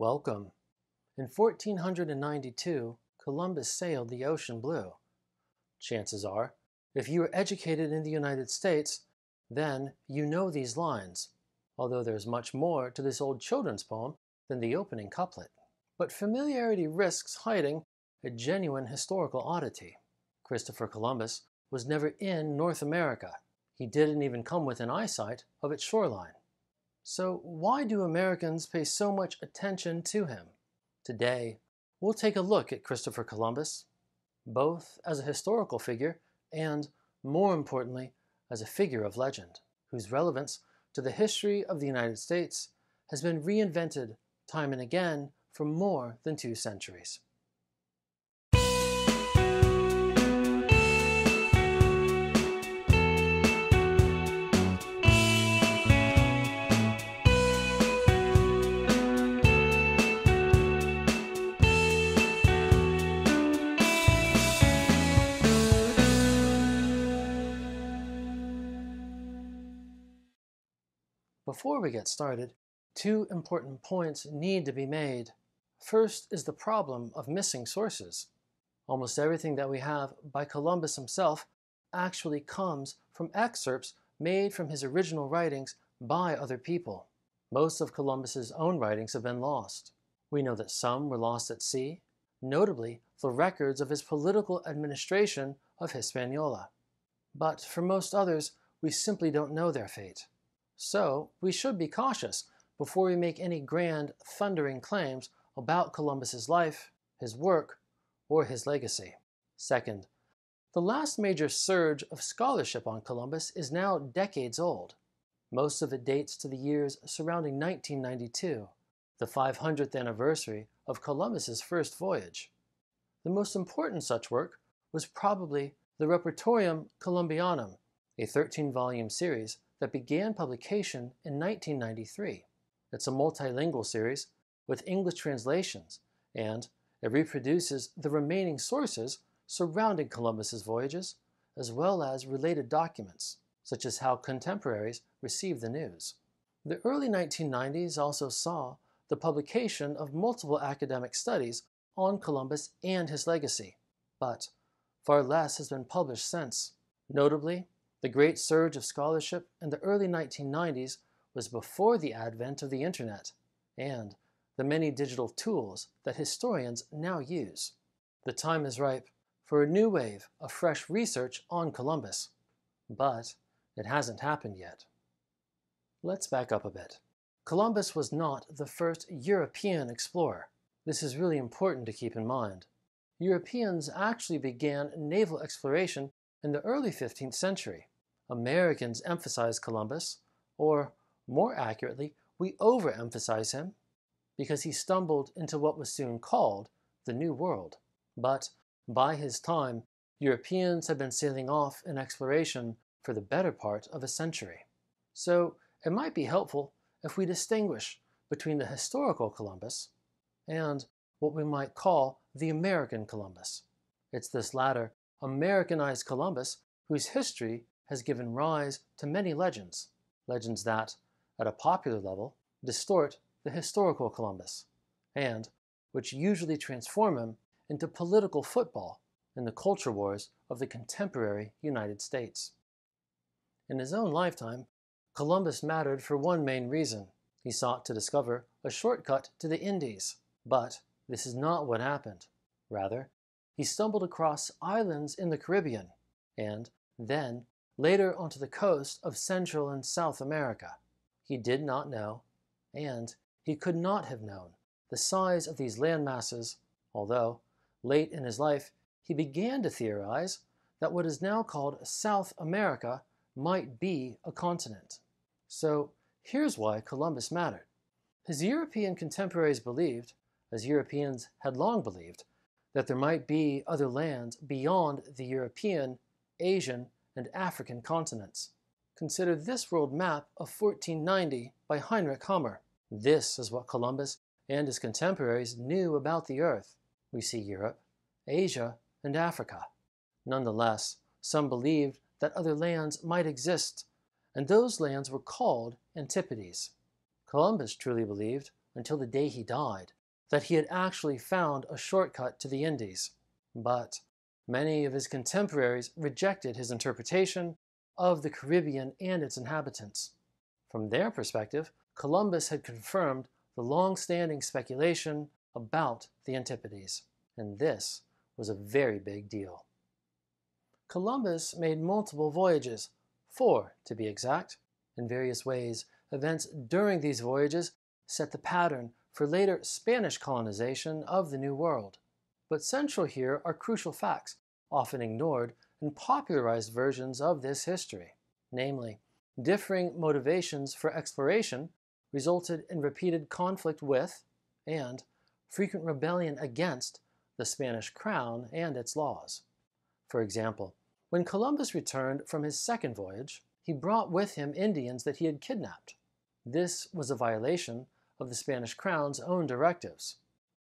Welcome. In 1492, Columbus sailed the ocean blue. Chances are, if you were educated in the United States, then you know these lines, although there's much more to this old children's poem than the opening couplet. But familiarity risks hiding a genuine historical oddity. Christopher Columbus was never in North America. He didn't even come within eyesight of its shoreline. So why do Americans pay so much attention to him? Today, we'll take a look at Christopher Columbus, both as a historical figure and, more importantly, as a figure of legend, whose relevance to the history of the United States has been reinvented time and again for more than 2 centuries. Before we get started, 2 important points need to be made. First is the problem of missing sources. Almost everything that we have by Columbus himself actually comes from excerpts made from his original writings by other people. Most of Columbus's own writings have been lost. We know that some were lost at sea, notably the records of his political administration of Hispaniola. But for most others, we simply don't know their fate. So, we should be cautious before we make any grand, thundering claims about Columbus's life, his work, or his legacy. Second, the last major surge of scholarship on Columbus is now decades old. Most of it dates to the years surrounding 1992, the 500th anniversary of Columbus's first voyage. The most important such work was probably the Repertorium Columbianum, a 13-volume series that began publication in 1993. It's a multilingual series with English translations, and it reproduces the remaining sources surrounding Columbus's voyages, as well as related documents, such as how contemporaries received the news. The early 1990s also saw the publication of multiple academic studies on Columbus and his legacy, but far less has been published since. Notably, the great surge of scholarship in the early 1990s was before the advent of the internet and the many digital tools that historians now use. The time is ripe for a new wave of fresh research on Columbus, but it hasn't happened yet. Let's back up a bit. Columbus was not the first European explorer. This is really important to keep in mind. Europeans actually began naval exploration in the early 15th century. Americans emphasize Columbus, or more accurately, we overemphasize him, because he stumbled into what was soon called the New World. But by his time, Europeans had been sailing off in exploration for the better part of a century. So it might be helpful if we distinguish between the historical Columbus and what we might call the American Columbus. It's this latter, Americanized Columbus, whose history has given rise to many legends that, at a popular level, distort the historical Columbus, and which usually transform him into political football in the culture wars of the contemporary United States. In his own lifetime, Columbus mattered for one main reason. He sought to discover a shortcut to the Indies. But this is not what happened. Rather, he stumbled across islands in the Caribbean, and then later onto the coast of Central and South America. He did not know, and he could not have known, the size of these land masses, although, late in his life, he began to theorize that what is now called South America might be a continent. So here's why Columbus mattered. His European contemporaries believed, as Europeans had long believed, that there might be other lands beyond the European, Asian, and African continents. Consider this world map of 1490 by Heinrich Hammer. This is what Columbus and his contemporaries knew about the Earth. We see Europe, Asia, and Africa. Nonetheless, some believed that other lands might exist, and those lands were called Antipodes. Columbus truly believed, until the day he died that he had actually found a shortcut to the Indies. But many of his contemporaries rejected his interpretation of the Caribbean and its inhabitants. From their perspective, Columbus had confirmed the long-standing speculation about the Antipodes, and this was a very big deal. Columbus made multiple voyages, 4 to be exact. In various ways, events during these voyages set the pattern for later Spanish colonization of the New World. But central here are crucial facts, often ignored in popularized versions of this history. Namely, differing motivations for exploration resulted in repeated conflict with, and frequent rebellion against, the Spanish crown and its laws. For example, when Columbus returned from his second voyage, he brought with him Indians that he had kidnapped. This was a violation of the Spanish crown's own directives.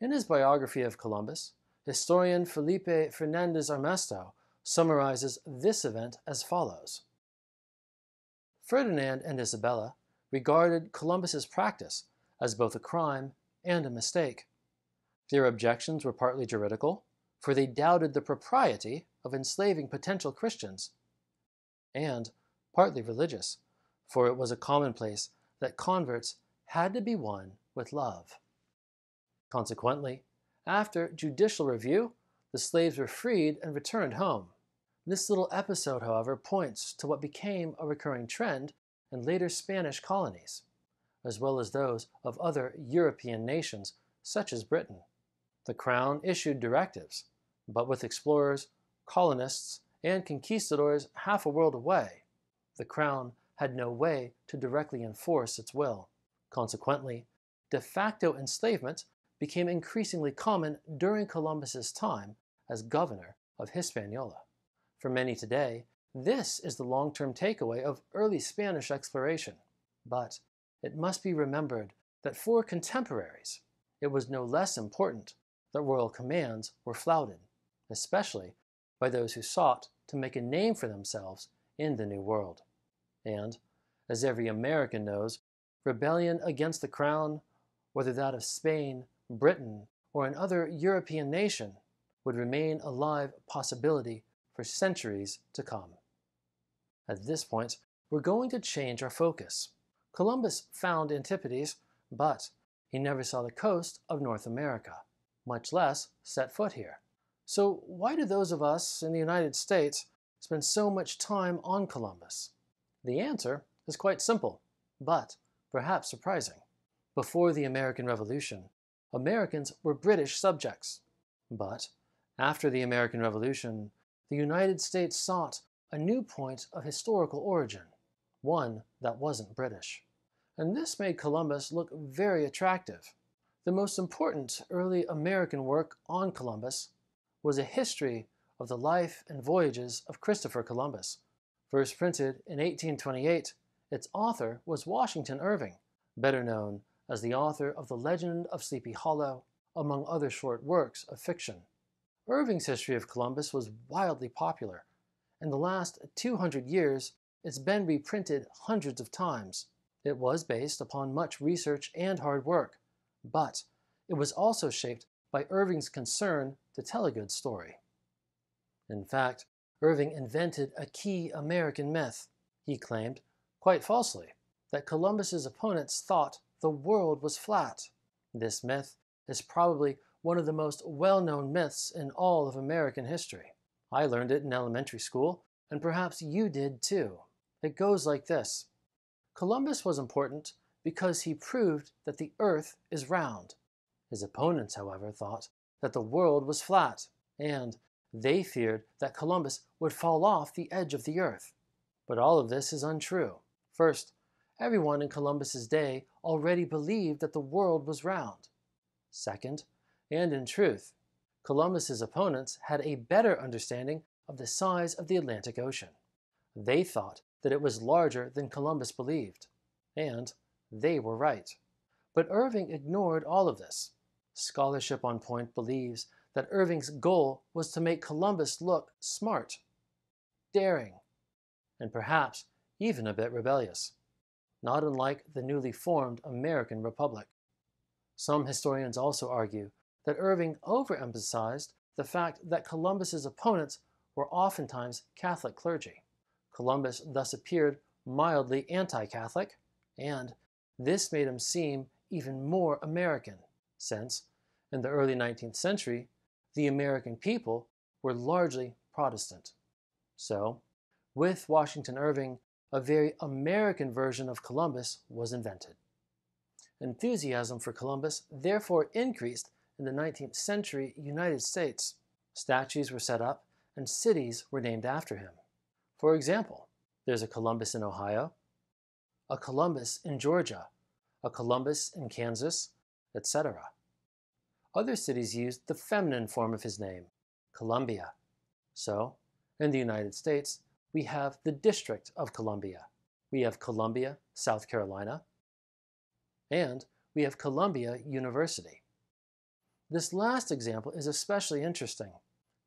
In his biography of Columbus, historian Felipe Fernandez Armesto summarizes this event as follows. Ferdinand and Isabella regarded Columbus's practice as both a crime and a mistake. Their objections were partly juridical, for they doubted the propriety of enslaving potential Christians, and partly religious, for it was a commonplace that converts had to be won with love. Consequently, after judicial review, the slaves were freed and returned home. This little episode, however, points to what became a recurring trend in later Spanish colonies, as well as those of other European nations, such as Britain. The Crown issued directives, but with explorers, colonists, and conquistadors half a world away, the Crown had no way to directly enforce its will. Consequently, de facto enslavement became increasingly common during Columbus's time as governor of Hispaniola. For many today, this is the long-term takeaway of early Spanish exploration. But it must be remembered that for contemporaries, it was no less important that royal commands were flouted, especially by those who sought to make a name for themselves in the New World. And, as every American knows, rebellion against the crown, whether that of Spain, Britain, or another European nation, would remain a live possibility for centuries to come. At this point, we're going to change our focus. Columbus found Antipodes, but he never saw the coast of North America, much less set foot here. So why do those of us in the United States spend so much time on Columbus? The answer is quite simple, but perhaps surprising. Before the American Revolution, Americans were British subjects. But after the American Revolution, the United States sought a new point of historical origin, one that wasn't British. And this made Columbus look very attractive. The most important early American work on Columbus was a history of the life and voyages of Christopher Columbus. First printed in 1828, its author was Washington Irving, better known as the author of The Legend of Sleepy Hollow, among other short works of fiction. Irving's history of Columbus was wildly popular. In the last 200 years, it's been reprinted hundreds of times. It was based upon much research and hard work, but it was also shaped by Irving's concern to tell a good story. In fact, Irving invented a key American myth. He claimed, quite falsely, that Columbus's opponents thought the world was flat. This myth is probably one of the most well-known myths in all of American history. I learned it in elementary school, and perhaps you did too. It goes like this. Columbus was important because he proved that the earth is round. His opponents, however, thought that the world was flat, and they feared that Columbus would fall off the edge of the earth. But all of this is untrue. First, everyone in Columbus's day already believed that the world was round. Second, and in truth, Columbus's opponents had a better understanding of the size of the Atlantic Ocean. They thought that it was larger than Columbus believed, and they were right. But Irving ignored all of this. Scholarship on point believes that Irving's goal was to make Columbus look smart, daring, and perhaps even a bit rebellious, not unlike the newly formed American Republic. Some historians also argue that Irving overemphasized the fact that Columbus's opponents were oftentimes Catholic clergy. Columbus thus appeared mildly anti-Catholic, and this made him seem even more American, since, in the early 19th century, the American people were largely Protestant. So, with Washington Irving, a very American version of Columbus was invented. Enthusiasm for Columbus therefore increased in the 19th century United States. Statues were set up and cities were named after him. For example, there's a Columbus in Ohio, a Columbus in Georgia, a Columbus in Kansas, etc. Other cities used the feminine form of his name, Columbia. So, in the United States, we have the District of Columbia. We have Columbia, South Carolina, and we have Columbia University. This last example is especially interesting.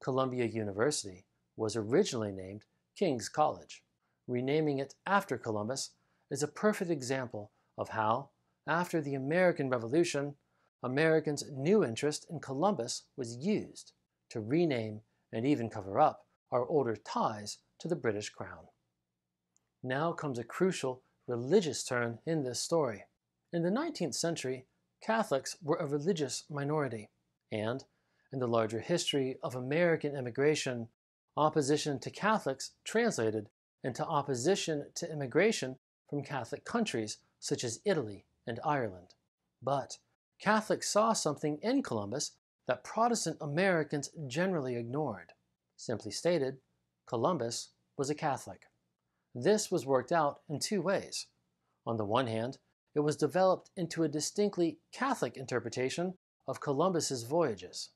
Columbia University was originally named King's College. Renaming it after Columbus is a perfect example of how, after the American Revolution, Americans' new interest in Columbus was used to rename and even cover up our older ties to the British Crown. Now comes a crucial religious turn in this story. In the 19th century, Catholics were a religious minority, and in the larger history of American immigration, opposition to Catholics translated into opposition to immigration from Catholic countries such as Italy and Ireland. But Catholics saw something in Columbus that Protestant Americans generally ignored. Simply stated, Columbus was a Catholic. This was worked out in two ways. On the one hand, it was developed into a distinctly Catholic interpretation of Columbus's voyages.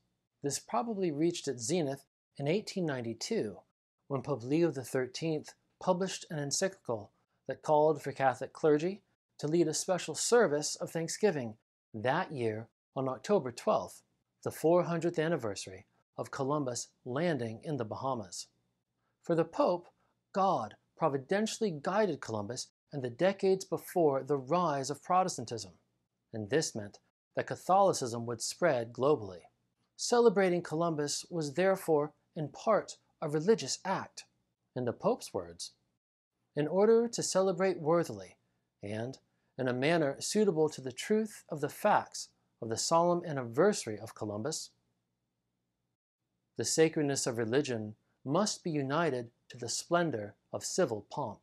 This probably reached its zenith in 1892, when Pope Leo XIII published an encyclical that called for Catholic clergy to lead a special service of Thanksgiving that year on October 12th, the 400th anniversary of Columbus landing in the Bahamas. For the Pope, God providentially guided Columbus in the decades before the rise of Protestantism, and this meant that Catholicism would spread globally. Celebrating Columbus was therefore, in part, a religious act. In the Pope's words, in order to celebrate worthily and in a manner suitable to the truth of the facts of the solemn anniversary of Columbus, the sacredness of religion must be united to the splendor of civil pomp.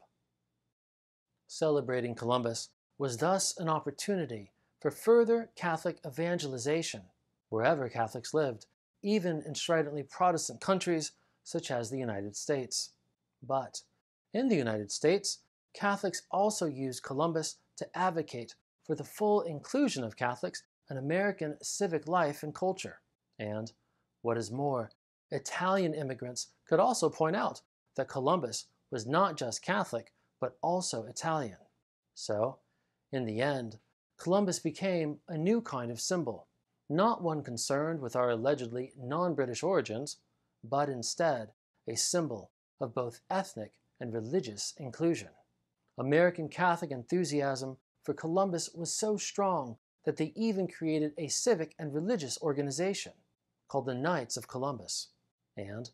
Celebrating Columbus was thus an opportunity for further Catholic evangelization wherever Catholics lived, even in stridently Protestant countries such as the United States. But in the United States, Catholics also used Columbus to advocate for the full inclusion of Catholics in American civic life and culture. And, what is more, Italian immigrants could also point out that Columbus was not just Catholic, but also Italian. So, in the end, Columbus became a new kind of symbol, not one concerned with our allegedly non-British origins, but instead a symbol of both ethnic and religious inclusion. American Catholic enthusiasm for Columbus was so strong that they even created a civic and religious organization called the Knights of Columbus. And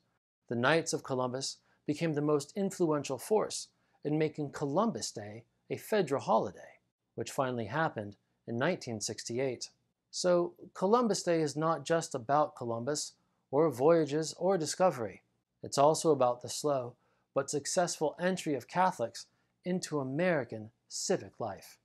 the Knights of Columbus became the most influential force in making Columbus Day a federal holiday, which finally happened in 1968. So Columbus Day is not just about Columbus, or voyages, or discovery. It's also about the slow but successful entry of Catholics into American civic life.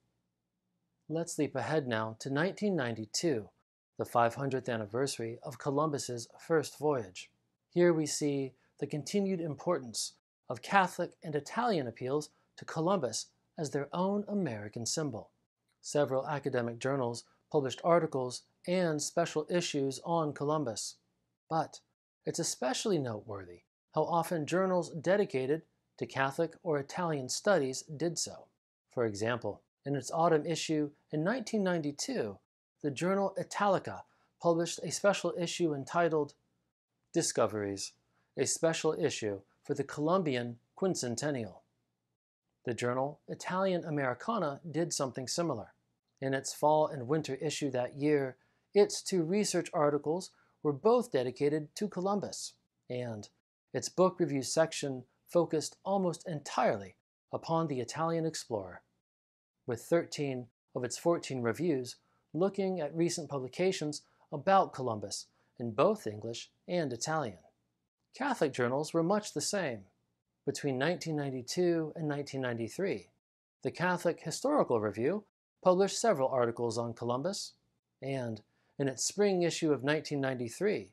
Let's leap ahead now to 1992, the 500th anniversary of Columbus's first voyage. Here we see the continued importance of Catholic and Italian appeals to Columbus as their own American symbol. Several academic journals published articles and special issues on Columbus. But it's especially noteworthy how often journals dedicated to Catholic or Italian studies did so. For example, in its autumn issue in 1992, the journal Italica published a special issue entitled Discoveries, a special issue for the Columbian Quincentennial. The journal Italian Americana did something similar. In its fall and winter issue that year, its 2 research articles were both dedicated to Columbus, and its book review section focused almost entirely upon the Italian explorer, with 13 of its 14 reviews looking at recent publications about Columbus in both English and Italian. Catholic journals were much the same. Between 1992 and 1993, the Catholic Historical Review published several articles on Columbus, and in its spring issue of 1993,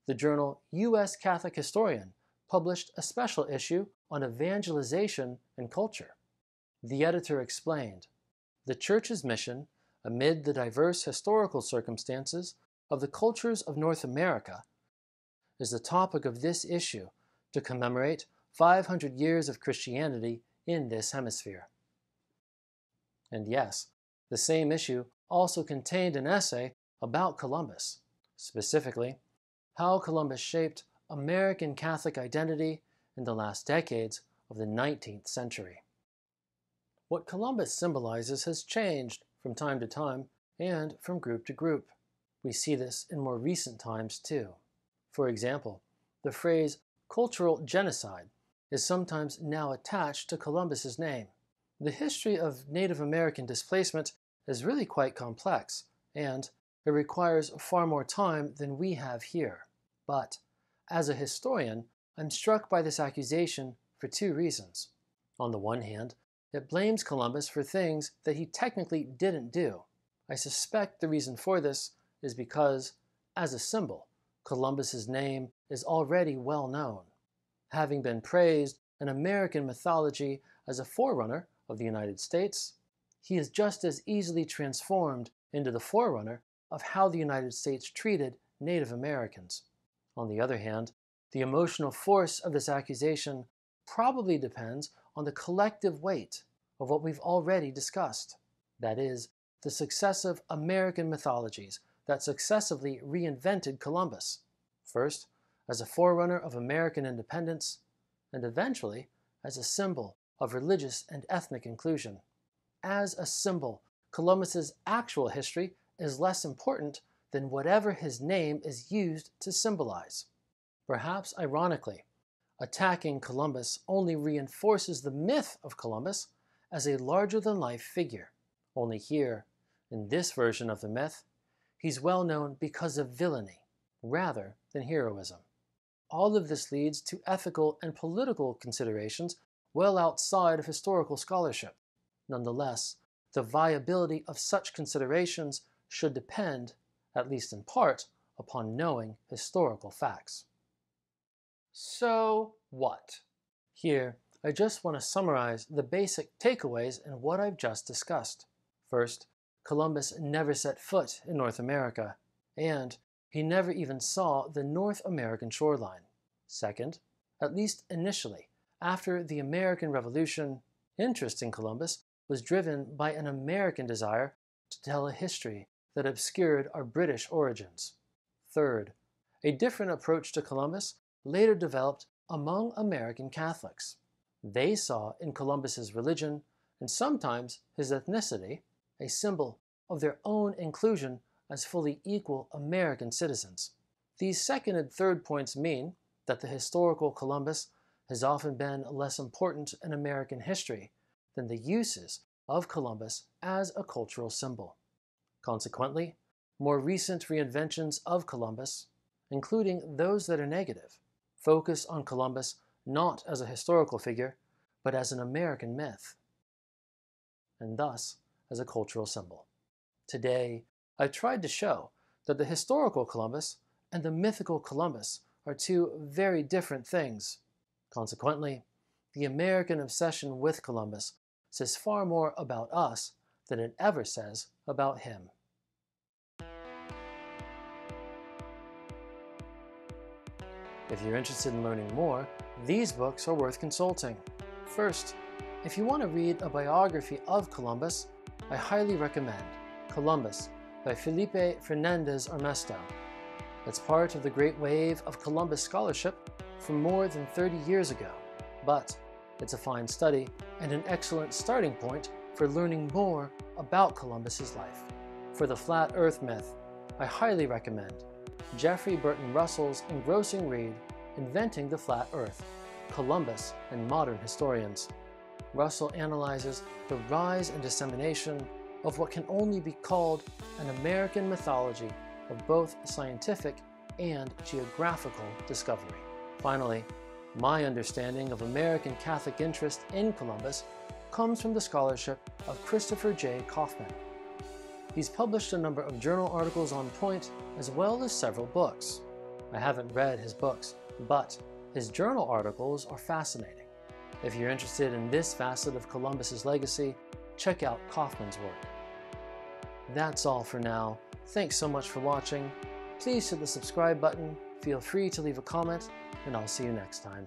the journal U.S. Catholic Historian published a special issue on evangelization and culture. The editor explained, "The Church's mission, amid the diverse historical circumstances of the cultures of North America, is the topic of this issue to commemorate 500 years of Christianity in this hemisphere." And yes, the same issue also contained an essay about Columbus, specifically how Columbus shaped American Catholic identity in the last decades of the 19th century. What Columbus symbolizes has changed from time to time and from group to group. We see this in more recent times too. For example, the phrase cultural genocide is sometimes now attached to Columbus's name. The history of Native American displacement is really quite complex, and it requires far more time than we have here. But, as a historian, I'm struck by this accusation for 2 reasons. On the one hand, it blames Columbus for things that he technically didn't do. I suspect the reason for this is because, as a symbol, Columbus's name is already well known. Having been praised in American mythology as a forerunner of the United States, he is just as easily transformed into the forerunner of how the United States treated Native Americans. On the other hand, the emotional force of this accusation probably depends on the collective weight of what we've already discussed. That is, the successive American mythologies that successively reinvented Columbus, first as a forerunner of American independence, and eventually as a symbol of religious and ethnic inclusion. As a symbol, Columbus's actual history is less important than whatever his name is used to symbolize. Perhaps ironically, attacking Columbus only reinforces the myth of Columbus as a larger-than-life figure. Only here, in this version of the myth, he's well known because of villainy, rather than heroism. All of this leads to ethical and political considerations well outside of historical scholarship. Nonetheless, the viability of such considerations should depend, at least in part, upon knowing historical facts. So what? Here, I just want to summarize the basic takeaways in what I've just discussed. First, Columbus never set foot in North America, and he never even saw the North American shoreline. Second, at least initially, after the American Revolution, interest in Columbus was driven by an American desire to tell a history that obscured our British origins. Third, a different approach to Columbus later developed among American Catholics. They saw in Columbus's religion, and sometimes his ethnicity, a symbol of their own inclusion as fully equal American citizens. These second and third points mean that the historical Columbus has often been less important in American history than the uses of Columbus as a cultural symbol. Consequently, more recent reinventions of Columbus, including those that are negative, focus on Columbus not as a historical figure, but as an American myth, and thus as a cultural symbol. Today, I tried to show that the historical Columbus and the mythical Columbus are 2 very different things. Consequently, the American obsession with Columbus says far more about us than it ever says about him. If you're interested in learning more, these books are worth consulting. First, if you want to read a biography of Columbus, I highly recommend Columbus by Felipe Fernandez Armesto. It's part of the great wave of Columbus scholarship from more than 30 years ago, but it's a fine study and an excellent starting point for learning more about Columbus's life. For the flat earth myth, I highly recommend Jeffrey Burton Russell's engrossing read, Inventing the Flat Earth, Columbus and Modern Historians. Russell analyzes the rise and dissemination of what can only be called an American mythology of both scientific and geographical discovery. Finally, my understanding of American Catholic interest in Columbus comes from the scholarship of Christopher J. Kaufman. He's published a number of journal articles on point, as well as several books. I haven't read his books, but his journal articles are fascinating. If you're interested in this facet of Columbus's legacy, check out Kaufman's work. That's all for now. Thanks so much for watching. Please hit the subscribe button, feel free to leave a comment, and I'll see you next time.